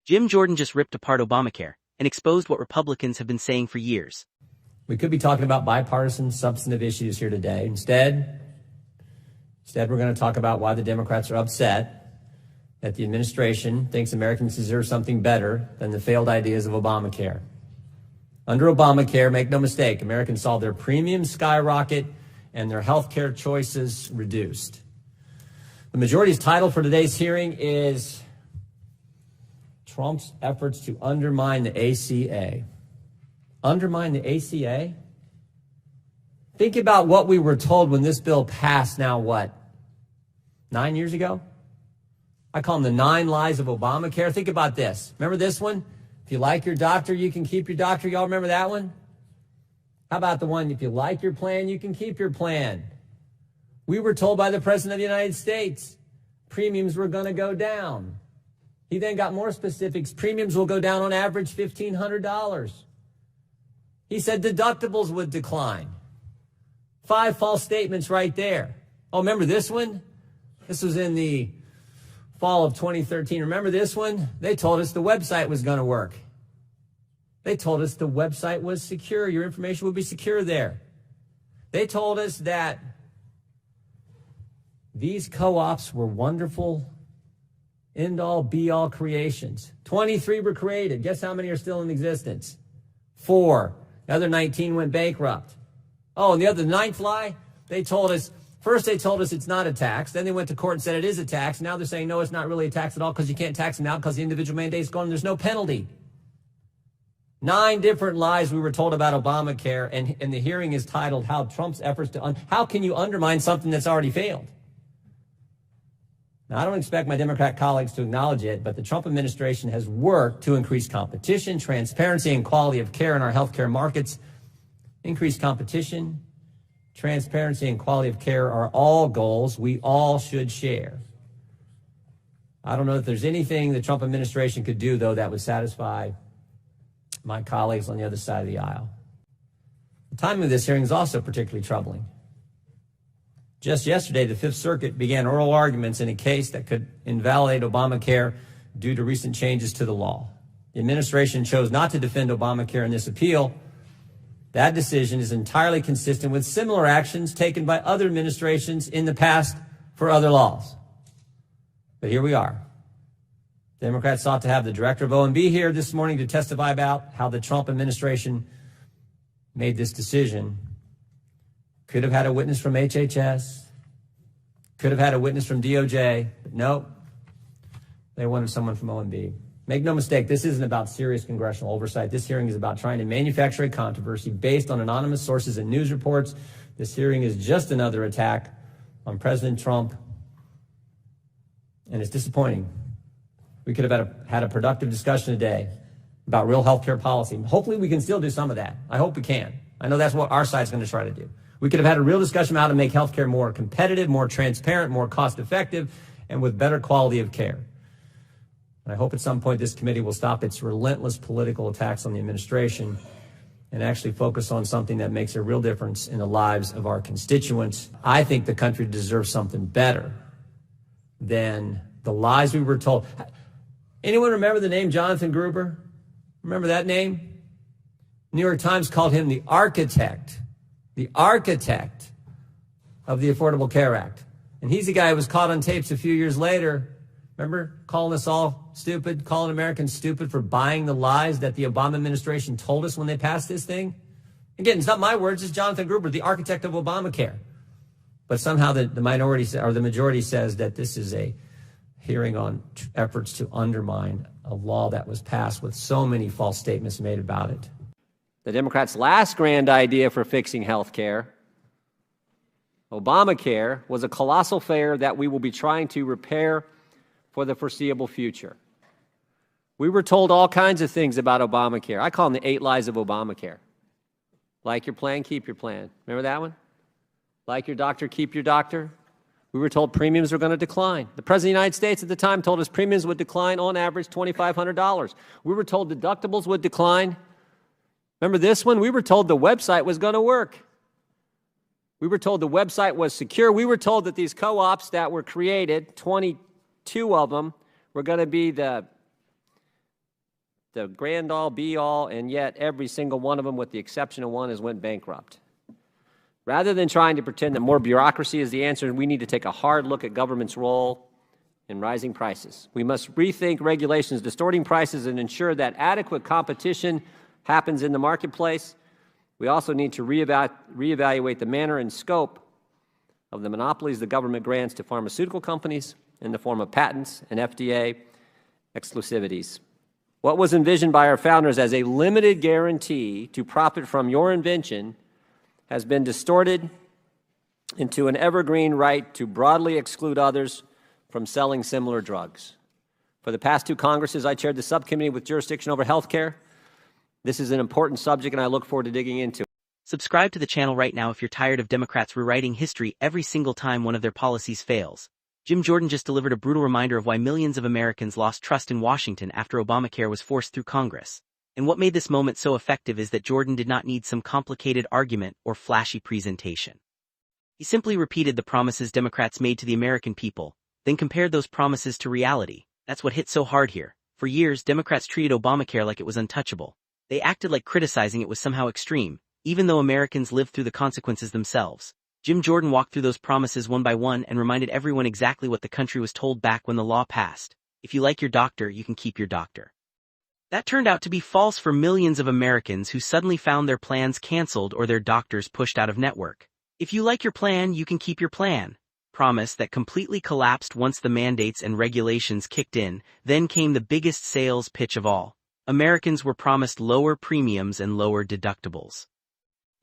Jim Jordan just ripped apart Obamacare and exposed what Republicans have been saying for years. We could be talking about bipartisan substantive issues here today. Instead, we're going to talk about why the Democrats are upset that the administration thinks Americans deserve something better than the failed ideas of Obamacare. Under Obamacare, make no mistake, Americans saw their premiums skyrocket and their health care choices reduced. The majority's title for today's hearing is Trump's efforts to undermine the ACA. Undermine the ACA? Think about what we were told when this bill passed now, 9 years ago? I call them the 9 lies of Obamacare. Think about this. Remember this one? If you like your doctor, you can keep your doctor. Y'all remember that one? How about the one, if you like your plan, you can keep your plan? We were told by the President of the United States premiums were going to go down. He then got more specifics. Premiums will go down on average $1,500. He said deductibles would decline. 5 false statements right there. Oh, remember this one? This was in the fall of 2013. Remember this one? They told us the website was going to work. They told us the website was secure. Your information would be secure there. They told us that these co-ops were wonderful, end-all, be-all creations. 23 were created. Guess how many are still in existence? 4. The other 19 went bankrupt. Oh, and the other 9th lie, first they told us it's not a tax. Then they went to court and said it is a tax. Now they're saying, no, it's not really a tax at all because you can't tax them now because the individual mandate's gone and there's no penalty. 9 different lies we were told about Obamacare, and the hearing is titled, How Trump's Efforts to How Can You Undermine Something That's Already Failed? Now, I don't expect my Democrat colleagues to acknowledge it, but the Trump administration has worked to increase competition, transparency, and quality of care in our healthcare markets. Increased competition, transparency, and quality of care are all goals we all should share. I don't know if there's anything the Trump administration could do, though, that would satisfy my colleagues on the other side of the aisle. The timing of this hearing is also particularly troubling. Just yesterday, the Fifth Circuit began oral arguments in a case that could invalidate Obamacare due to recent changes to the law. The administration chose not to defend Obamacare in this appeal. That decision is entirely consistent with similar actions taken by other administrations in the past for other laws. But here we are. Democrats sought to have the director of OMB here this morning to testify about how the Trump administration made this decision. Could have had a witness from HHS, could have had a witness from DOJ, but no, they wanted someone from OMB. Make no mistake, this isn't about serious congressional oversight. This hearing is about trying to manufacture a controversy based on anonymous sources and news reports. This hearing is just another attack on President Trump, and it's disappointing. We could have had a productive discussion today about real health care policy. Hopefully we can still do some of that. I hope we can. I know that's what our side's going to try to do. We could have had a real discussion about how to make health care more competitive, more transparent, more cost-effective, and with better quality of care. And I hope at some point this committee will stop its relentless political attacks on the administration and actually focus on something that makes a real difference in the lives of our constituents. I think the country deserves something better than the lies we were told. Anyone remember the name Jonathan Gruber? Remember that name? New York Times called him the architect of the Affordable Care Act. And he's the guy who was caught on tapes a few years later. Remember calling us all stupid, calling Americans stupid for buying the lies that the Obama administration told us when they passed this thing? Again, it's not my words, it's Jonathan Gruber, the architect of Obamacare. But somehow the minority or the majority says that this is a hearing on efforts to undermine a law that was passed with so many false statements made about it. The Democrats' last grand idea for fixing health care, Obamacare, was a colossal failure that we will be trying to repair for the foreseeable future. We were told all kinds of things about Obamacare. I call them the 8 lies of Obamacare. Like your plan, keep your plan. Remember that one? Like your doctor, keep your doctor. We were told premiums were going to decline. The President of the United States at the time told us premiums would decline on average $2,500. We were told deductibles would decline. Remember this one? We were told the website was going to work. We were told the website was secure. We were told that these co-ops that were created, 22 of them, were going to be the the grand all, be all, and yet every single one of them, with the exception of one, has went bankrupt. Rather than trying to pretend that more bureaucracy is the answer, we need to take a hard look at government's role in rising prices. We must rethink regulations distorting prices and ensure that adequate competition happens in the marketplace. We also need to reevaluate the manner and scope of the monopolies the government grants to pharmaceutical companies in the form of patents and FDA exclusivities. What was envisioned by our founders as a limited guarantee to profit from your invention has been distorted into an evergreen right to broadly exclude others from selling similar drugs. For the past two Congresses, I chaired the subcommittee with jurisdiction over health care. This is an important subject, and I look forward to digging into it. Subscribe to the channel right now if you're tired of Democrats rewriting history every single time one of their policies fails. Jim Jordan just delivered a brutal reminder of why millions of Americans lost trust in Washington after Obamacare was forced through Congress. And what made this moment so effective is that Jordan did not need some complicated argument or flashy presentation. He simply repeated the promises Democrats made to the American people, then compared those promises to reality. That's what hit so hard here. For years, Democrats treated Obamacare like it was untouchable. They acted like criticizing it was somehow extreme, even though Americans lived through the consequences themselves. Jim Jordan walked through those promises one by one and reminded everyone exactly what the country was told back when the law passed. If you like your doctor, you can keep your doctor. That turned out to be false for millions of Americans who suddenly found their plans canceled or their doctors pushed out of network. If you like your plan, you can keep your plan. Promise that completely collapsed once the mandates and regulations kicked in. Then came the biggest sales pitch of all. Americans were promised lower premiums and lower deductibles.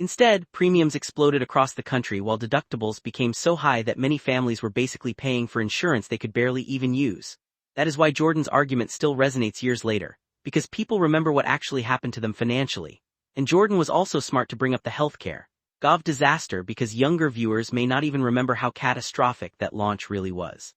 Instead, premiums exploded across the country while deductibles became so high that many families were basically paying for insurance they could barely even use. That is why Jordan's argument still resonates years later, because people remember what actually happened to them financially. And Jordan was also smart to bring up the healthcare gov disaster because younger viewers may not even remember how catastrophic that launch really was.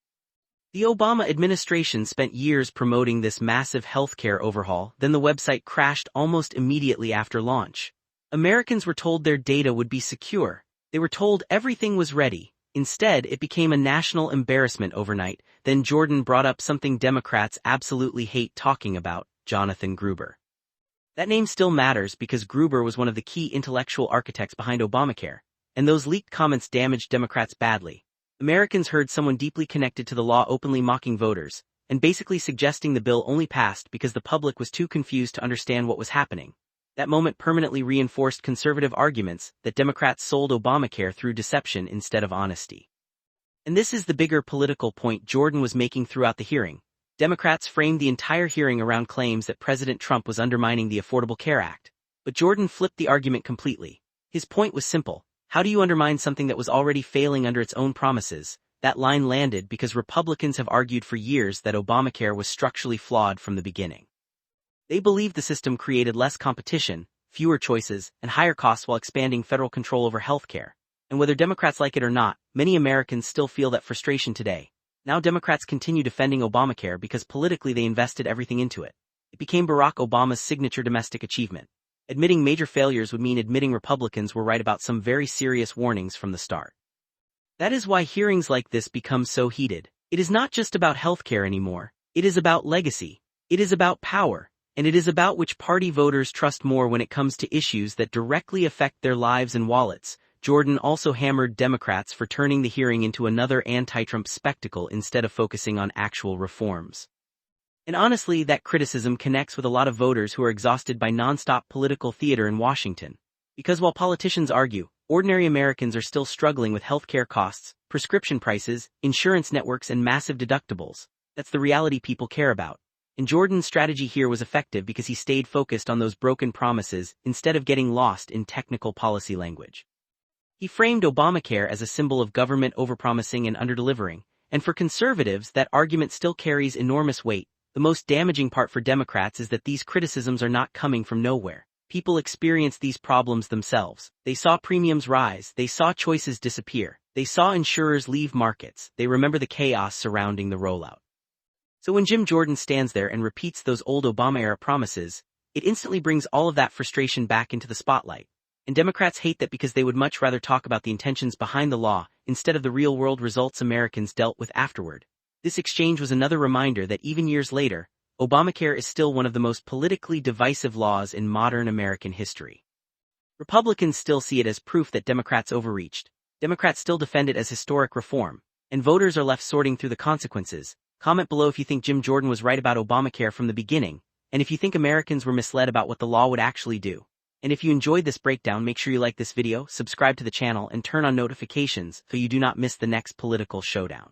The Obama administration spent years promoting this massive healthcare overhaul, then the website crashed almost immediately after launch. Americans were told their data would be secure. They were told everything was ready. Instead, it became a national embarrassment overnight. Then Jordan brought up something Democrats absolutely hate talking about: Jonathan Gruber. That name still matters because Gruber was one of the key intellectual architects behind Obamacare, and those leaked comments damaged Democrats badly. Americans heard someone deeply connected to the law openly mocking voters, and basically suggesting the bill only passed because the public was too confused to understand what was happening. That moment permanently reinforced conservative arguments that Democrats sold Obamacare through deception instead of honesty. And this is the bigger political point Jordan was making throughout the hearing. Democrats framed the entire hearing around claims that President Trump was undermining the Affordable Care Act. But Jordan flipped the argument completely. His point was simple: how do you undermine something that was already failing under its own promises? That line landed because Republicans have argued for years that Obamacare was structurally flawed from the beginning. They believed the system created less competition, fewer choices, and higher costs while expanding federal control over health care. And whether Democrats like it or not, many Americans still feel that frustration today. Now Democrats continue defending Obamacare because politically they invested everything into it. It became Barack Obama's signature domestic achievement. Admitting major failures would mean admitting Republicans were right about some very serious warnings from the start. That is why hearings like this become so heated. It is not just about healthcare anymore. It is about legacy. It is about power. And it is about which party voters trust more when it comes to issues that directly affect their lives and wallets. Jordan also hammered Democrats for turning the hearing into another anti-Trump spectacle instead of focusing on actual reforms. And honestly, that criticism connects with a lot of voters who are exhausted by nonstop political theater in Washington. Because while politicians argue, ordinary Americans are still struggling with healthcare costs, prescription prices, insurance networks, and massive deductibles. That's the reality people care about. And Jordan's strategy here was effective because he stayed focused on those broken promises instead of getting lost in technical policy language. He framed Obamacare as a symbol of government overpromising and underdelivering, and for conservatives that argument still carries enormous weight. The most damaging part for Democrats is that these criticisms are not coming from nowhere. People experienced these problems themselves. They saw premiums rise, they saw choices disappear, they saw insurers leave markets, they remember the chaos surrounding the rollout. So when Jim Jordan stands there and repeats those old Obama-era promises, it instantly brings all of that frustration back into the spotlight. And Democrats hate that because they would much rather talk about the intentions behind the law instead of the real-world results Americans dealt with afterward. This exchange was another reminder that even years later, Obamacare is still one of the most politically divisive laws in modern American history. Republicans still see it as proof that Democrats overreached. Democrats still defend it as historic reform, and voters are left sorting through the consequences. Comment below if you think Jim Jordan was right about Obamacare from the beginning, and if you think Americans were misled about what the law would actually do. And if you enjoyed this breakdown, make sure you like this video, subscribe to the channel, and turn on notifications so you do not miss the next political showdown.